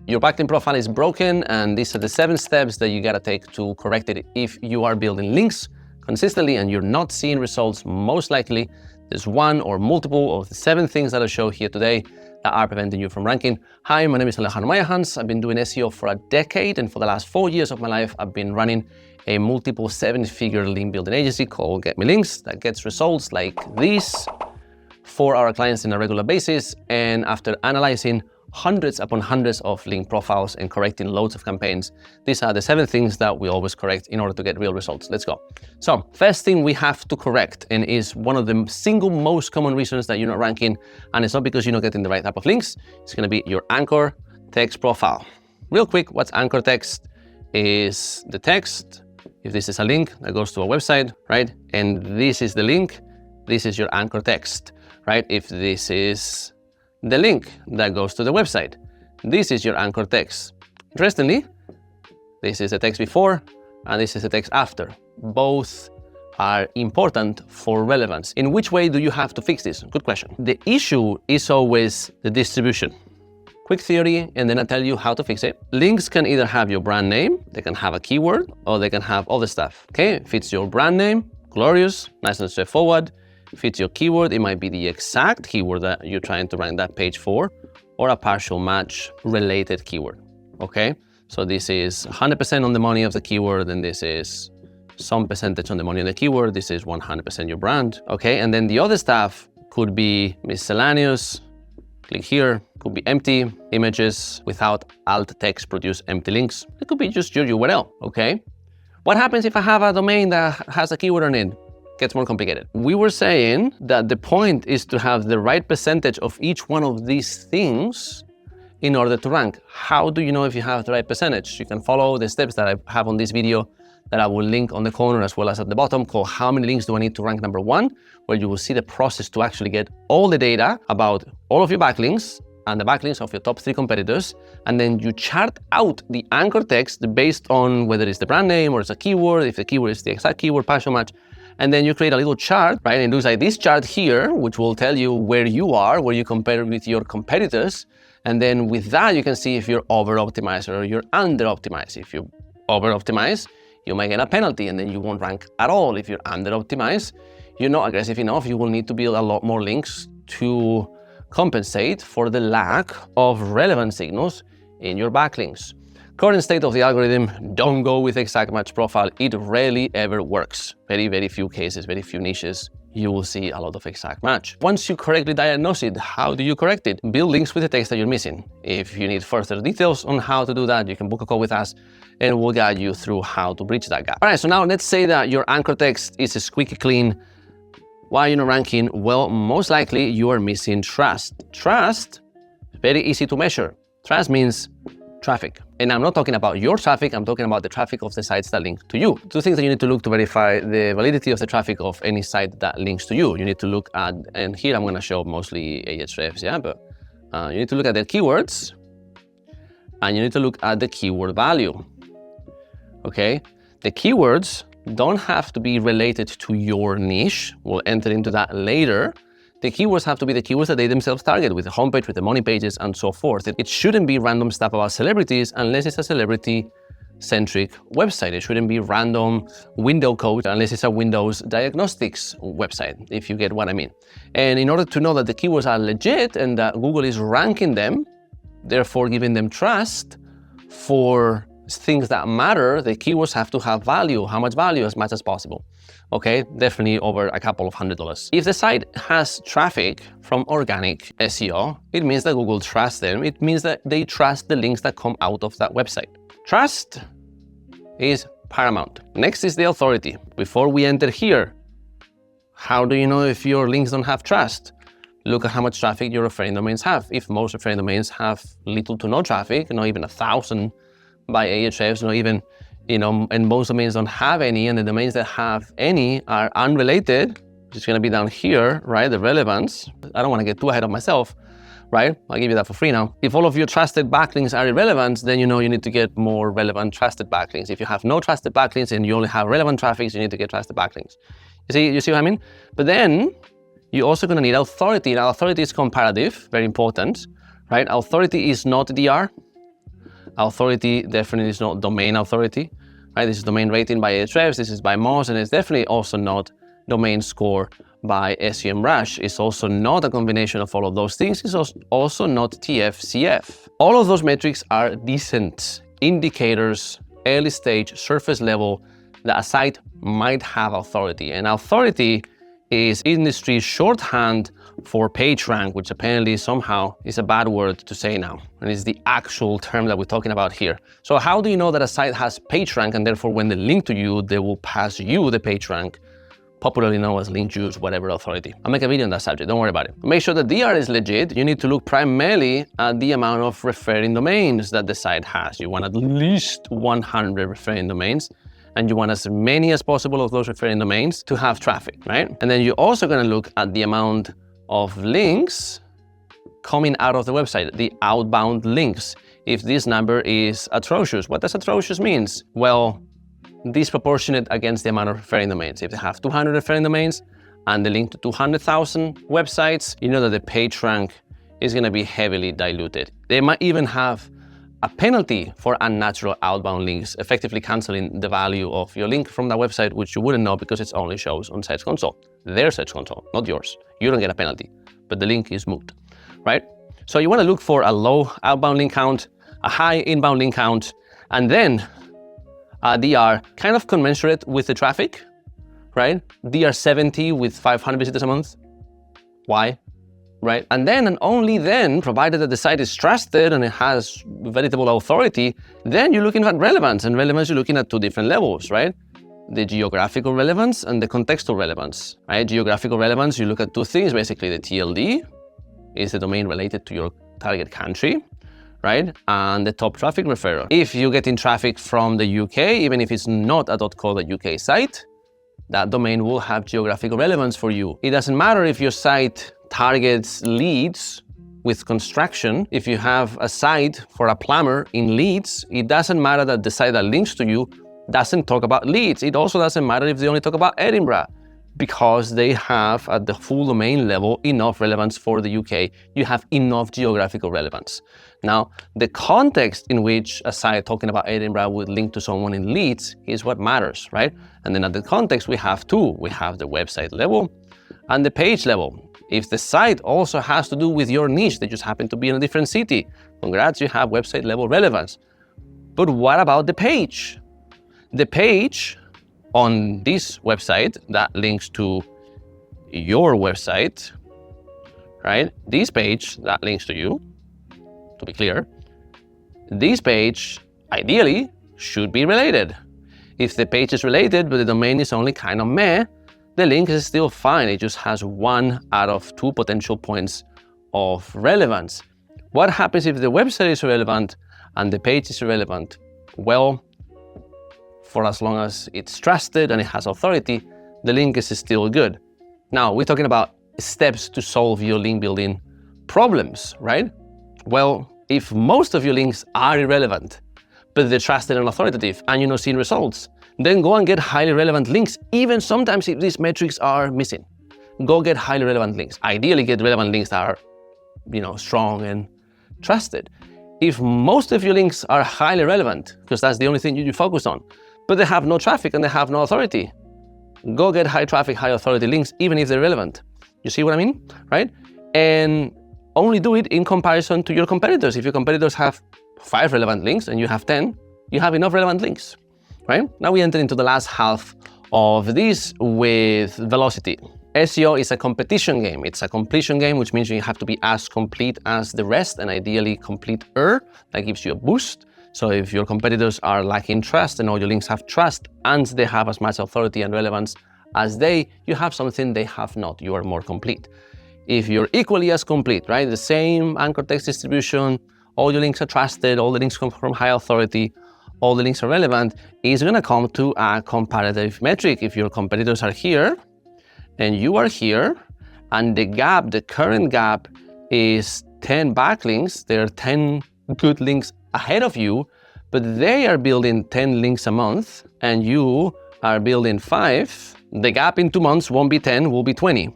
Your backlink profile is broken, and these are the 7 steps that you gotta take to correct it. If you are building links consistently and you're not seeing results, most likely there's one or multiple of the 7 things that I show here today that are preventing you from ranking. Hi, my name is Alejandro Mayahans. I've been doing SEO for a decade, and for the last 4 years of my life, I've been running a multiple 7-figure link building agency called Get Me Links that gets results like these for our clients on a regular basis. And after analyzing hundreds upon hundreds of link profiles and correcting loads of campaigns, these are the 7 things that we always correct in order to get real results. Let's go. So first thing we have to correct, and is one of the single most common reasons that you're not ranking, and it's not because you're not getting the right type of links, it's gonna be your anchor text profile. Real quick, what's anchor text? Is the text, if this is a link that goes to a website, right? And this is the link, this is your anchor text, right? If this is the link that goes to the website, this is your anchor text. Interestingly, this is the text before and this is the text after. Both are important for relevance. In which way do you have to fix this? Good question. The issue is always the distribution. Quick theory, and then I'll tell you how to fix it. Links can either have your brand name, they can have a keyword, or they can have other stuff, okay? If it's your brand name, glorious, nice and straightforward. If it's your keyword, it might be the exact keyword that you're trying to rank that page for, or a partial match related keyword, okay? So this is 100% on the money of the keyword, and this is some percentage on the money of the keyword. This is 100% your brand, okay? And then the other stuff could be miscellaneous, click here, could be empty images without alt text produce empty links. It could be just your URL, okay? What happens if I have a domain that has a keyword on it? Gets more complicated. We were saying that the point is to have the right percentage of each one of these things in order to rank. How do you know if you have the right percentage? You can follow the steps that I have on this video that I will link on the corner as well as at the bottom, called How Many Links Do I Need to Rank Number 1, where you will see the process to actually get all the data about all of your backlinks and the backlinks of your top 3 competitors, and then you chart out the anchor text based on whether it's the brand name or it's a keyword, if the keyword is the exact keyword, partial match, and then you create a little chart, right? And it looks like this chart here, which will tell you where you are, where you compare with your competitors. And then with that, you can see if you're over-optimized or you're under-optimized. If you over-optimize, you might get a penalty and then you won't rank at all. If you're under-optimized, you're not aggressive enough, you will need to build a lot more links to compensate for the lack of relevant signals in your backlinks. Current state of the algorithm, don't go with exact match profile. It rarely ever works. Very, very few cases, very few niches, you will see a lot of exact match. Once you correctly diagnose it, how do you correct it? Build links with the text that you're missing. If you need further details on how to do that, you can book a call with us and we'll guide you through how to bridge that gap. All right, so now let's say that your anchor text is squeaky clean. Why are you not ranking? Well, most likely you are missing trust. Trust is very easy to measure. Trust means traffic. And I'm not talking about your traffic, I'm talking about the traffic of the sites that link to you. 2 things that you need to look to verify the validity of the traffic of any site that links to you. You need to look at, and here I'm gonna show mostly Ahrefs, yeah, but you need to look at the keywords, and you need to look at the keyword value, okay? The keywords don't have to be related to your niche. We'll enter into that later. The keywords have to be the keywords that they themselves target, with the homepage, with the money pages, and so forth. It shouldn't be random stuff about celebrities unless it's a celebrity-centric website. It shouldn't be random window code unless it's a Windows diagnostics website, if you get what I mean. And in order to know that the keywords are legit and that Google is ranking them, therefore giving them trust for things that matter, the keywords have to have value. How much value? As much as possible. Okay, definitely over a couple of $100s. If the site has traffic from organic SEO, it means that Google trusts them. It means that they trust the links that come out of that website. Trust is paramount. Next is the authority. Before we enter here, how do you know if your links don't have trust? Look at how much traffic your referring domains have. If most referring domains have little to no traffic, not even 1,000 by Ahrefs, not even, and most domains don't have any, and the domains that have any are unrelated, which is gonna be down here, right? The relevance. I don't wanna get too ahead of myself, right? I'll give you that for free now. If all of your trusted backlinks are irrelevant, then you know you need to get more relevant trusted backlinks. If you have no trusted backlinks and you only have relevant traffic, you need to get trusted backlinks. You see what I mean? But then you're also gonna need authority. Now, authority is comparative, very important, right? Authority is not DR. authority definitely is not domain authority, right? This is domain rating by Ahrefs, this is by Moz, and it's definitely also not domain score by SEMrush. It's also not a combination of all of those things. It's also not TF-CF. All of those metrics are decent indicators, early stage, surface level, that a site might have authority. And authority is industry shorthand for PageRank, which apparently somehow is a bad word to say now, and it's the actual term that we're talking about here. So how do you know that a site has PageRank, and therefore when they link to you, they will pass you the PageRank, popularly known as link juice, whatever authority? I'll make a video on that subject, don't worry about it. Make sure the DR is legit. You need to look primarily at the amount of referring domains that the site has. You want at least 100 referring domains, and you want as many as possible of those referring domains to have traffic, right? And then you're also gonna look at the amount of links coming out of the website, the outbound links. If this number is atrocious, what does atrocious means? Well, disproportionate against the amount of referring domains. If they have 200 referring domains and they link to 200,000 websites, you know that the PageRank is gonna be heavily diluted. They might even have a penalty for unnatural outbound links, effectively canceling the value of your link from that website, which you wouldn't know because it only shows on Search Console. Their Search Console, not yours. You don't get a penalty, but the link is moot, right? So you want to look for a low outbound link count, a high inbound link count, and then DR kind of commensurate with the traffic, right? DR 70 with 500 visitors a month. Why? Right? And then, and only then, provided that the site is trusted and it has veritable authority, then you're looking at relevance. And relevance, you're looking at two different levels, right? The geographical relevance and the contextual relevance, right? Geographical relevance, you look at two things, basically. The TLD is the domain related to your target country, right? And the top traffic referrer. If you're getting traffic from the UK, even if it's not a .co.uk site, that domain will have geographical relevance for you. It doesn't matter if your site targets Leeds with construction. If you have a site for a plumber in Leeds, it doesn't matter that the site that links to you doesn't talk about Leeds. It also doesn't matter if they only talk about Edinburgh, because they have at the full domain level enough relevance for the UK. You have enough geographical relevance. Now, the context in which a site talking about Edinburgh would link to someone in Leeds is what matters, right? And then at the context, we have two. We have the website level and the page level. If the site also has to do with your niche, they just happen to be in a different city, congrats, you have website level relevance. But what about the page? The page on this website that links to your website, right? This page that links to you, to be clear, this page ideally should be related. If the page is related, but the domain is only kind of meh, the link is still fine. It just has 1 out of 2 potential points of relevance. What happens if the website is relevant and the page is irrelevant? Well, for as long as it's trusted and it has authority, the link is still good. Now, we're talking about steps to solve your link building problems, right? Well, if most of your links are irrelevant, but they're trusted and authoritative, and you're not seeing results, then go and get highly relevant links, even sometimes if these metrics are missing. Go get highly relevant links. Ideally, get relevant links that are, strong and trusted. If most of your links are highly relevant, because that's the only thing you focus on, but they have no traffic and they have no authority, go get high traffic, high authority links, even if they're relevant. You see what I mean, right? And only do it in comparison to your competitors. If your competitors have 5 relevant links and you have 10, you have enough relevant links, right? Now we enter into the last half of this with velocity. SEO is a competition game. It's a completion game, which means you have to be as complete as the rest, and ideally complete-er. That gives you a boost. So if your competitors are lacking trust and all your links have trust and they have as much authority and relevance as you have something they have not. You are more complete. If you're equally as complete, right? The same anchor text distribution, all your links are trusted, all the links come from high authority, all the links are relevant, it's gonna come to a comparative metric. If your competitors are here and you are here, and the current gap is 10 backlinks, there are 10 good links ahead of you, but they are building 10 links a month and you are building 5, the gap in 2 months won't be 10, will be 20.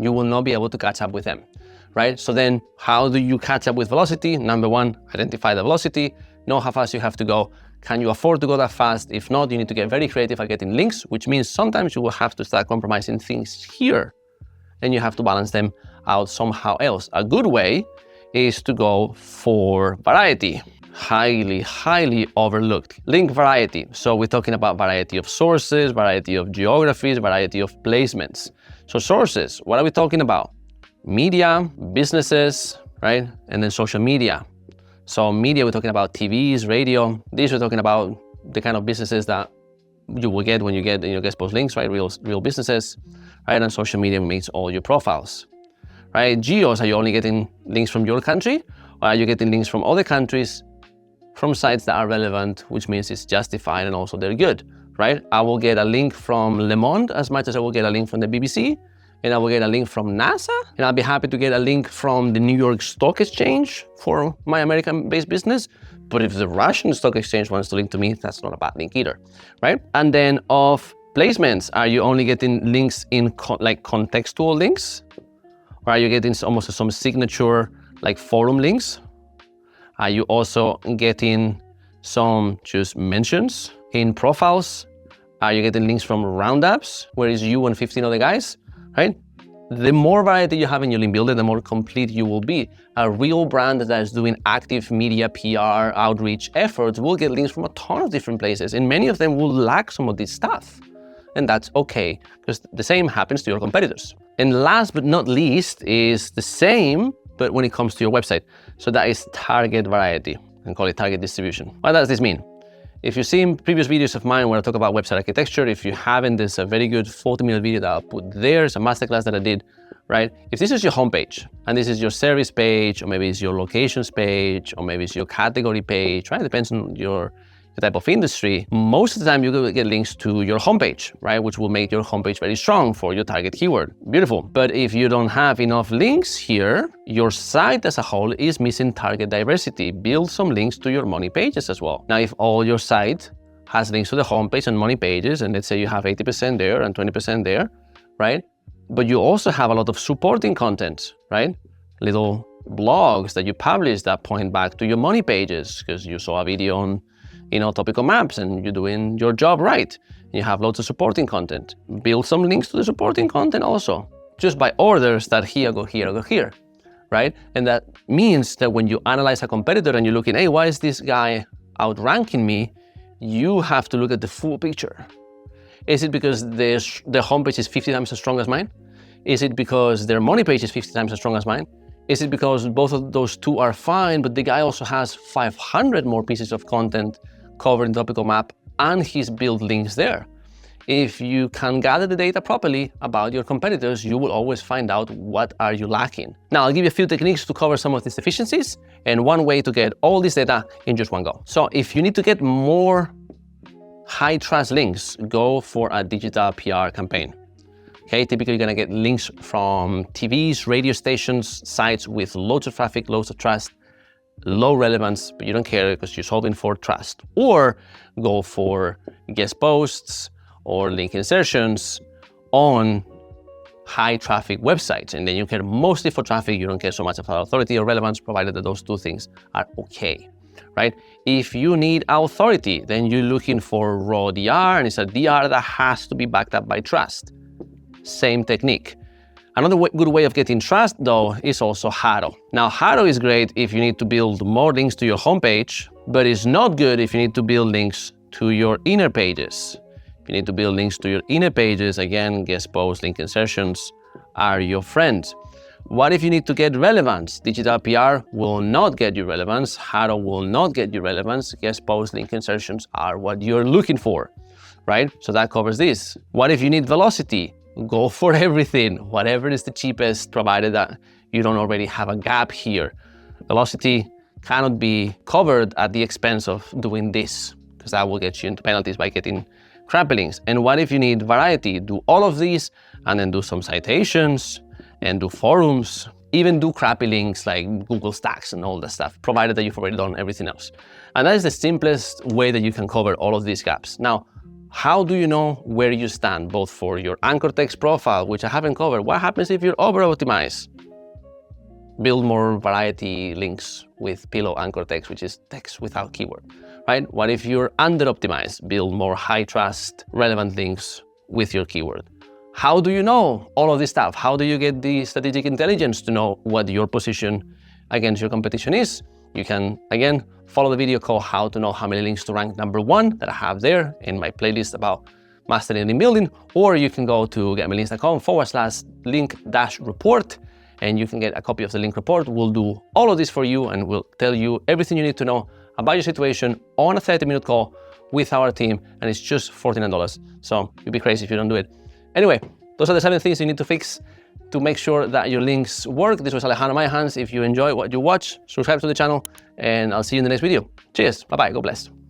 You will not be able to catch up with them, right? So then how do you catch up with velocity? Number one, identify the velocity, know how fast you have to go. Can you afford to go that fast? If not, you need to get very creative at getting links, which means sometimes you will have to start compromising things here and you have to balance them out somehow else. A good way is to go for variety. Highly overlooked. Link variety. So we're talking about variety of sources, variety of geographies, variety of placements. So sources, what are we talking about? Media, businesses, right? And then social media. So media, we're talking about TVs, radio. These we're talking about the kind of businesses that you will get when you get guest post links, right? Real businesses, right? And social media makes all your profiles, right? Geos, are you only getting links from your country? Or are you getting links from other countries, from sites that are relevant, which means it's justified and also they're good, right? I will get a link from Le Monde as much as I will get a link from the BBC, and I will get a link from NASA, and I'll be happy to get a link from the New York Stock Exchange for my American-based business. But if the Russian Stock Exchange wants to link to me, that's not a bad link either, right? And then of placements, are you only getting links in like contextual links? Or are you getting almost some signature like forum links? Are you also getting some just mentions in profiles? Are you getting links from roundups, where it's you and 15 other guys, right? The more variety you have in your link builder, the more complete you will be. A real brand that is doing active media, PR, outreach efforts will get links from a ton of different places, and many of them will lack some of this stuff. And that's okay, because the same happens to your competitors. And last but not least is the same, but when it comes to your website. So that is target variety, and call it target distribution. What does this mean? If you've seen previous videos of mine where I talk about website architecture, if you haven't, there's a very good 40-minute video that I'll put there. It's a masterclass that I did, right? If this is your homepage, and this is your service page, or maybe it's your locations page, or maybe it's your category page, right? It depends on your type of industry. Most of the time, you will get links to your homepage, right? Which will make your homepage very strong for your target keyword. Beautiful. But if you don't have enough links here, your site as a whole is missing target diversity. Build some links to your money pages as well. Now, if all your site has links to the homepage and money pages, and let's say you have 80% there and 20% there, right? But you also have a lot of supporting content, right? Little blogs that you publish that point back to your money pages because you saw a video on topical maps and you're doing your job right. You have lots of supporting content. Build some links to the supporting content also, just by orders that here go here, go here, right? And that means that when you analyze a competitor and you're looking, hey, why is this guy outranking me? You have to look at the full picture. Is it because their homepage is 50 times as strong as mine? Is it because their money page is 50 times as strong as mine? Is it because both of those two are fine, but the guy also has 500 more pieces of content covered in topical map and he's built links there? If you can gather the data properly about your competitors, you will always find out what are you lacking. Now, I'll give you a few techniques to cover some of these deficiencies and one way to get all this data in just one go. So if you need to get more high trust links, go for a digital PR campaign. Okay, typically you're gonna get links from TVs, radio stations, sites with loads of traffic, loads of trust, low relevance, but you don't care because you're solving for trust. Or go for guest posts or link insertions on high traffic websites. And then you care mostly for traffic, you don't care so much about authority or relevance, provided that those two things are okay, right? If you need authority, then you're looking for raw DR, and it's a DR that has to be backed up by trust. Same technique. Another good way of getting trust, though, is also HARO. Now, HARO is great if you need to build more links to your homepage, but it's not good if you need to build links to your inner pages. If you need to build links to your inner pages, again, guest posts, link insertions are your friends. What if you need to get relevance? Digital PR will not get you relevance. HARO will not get you relevance. Guest posts, link insertions are what you're looking for, right? So that covers this. What if you need velocity? Go for everything, whatever is the cheapest, provided that you don't already have a gap here. Velocity cannot be covered at the expense of doing this, because that will get you into penalties by getting crappy links. And what if you need variety? Do all of these and then do some citations and do forums, even do crappy links like Google Stacks and all that stuff, provided that you've already done everything else. And that is the simplest way that you can cover all of these gaps. Now, how do you know where you stand, both for your anchor text profile, which I haven't covered? What happens if you're over-optimized? build more variety links with pillow anchor text, which is text without keyword, right? What if you're under-optimized? Build more high-trust, relevant links with your keyword. How do you know all of this stuff? How do you get the strategic intelligence to know what your position against your competition is? You can, again, follow the video called How to Know How Many Links to Rank #1 that I have there in my playlist about mastering link building, or you can go to getmylinks.com/link-report, and you can get a copy of the link report. We'll do all of this for you, and we'll tell you everything you need to know about your situation on a 30-minute call with our team, and it's just $49. So you'd be crazy if you don't do it. Anyway, those are the 7 things you need to fix to make sure that your links work. This was Alejandro Mayhans. If you enjoy what you watch, subscribe to the channel, and I'll see you in the next video. Cheers. Bye-bye. God bless.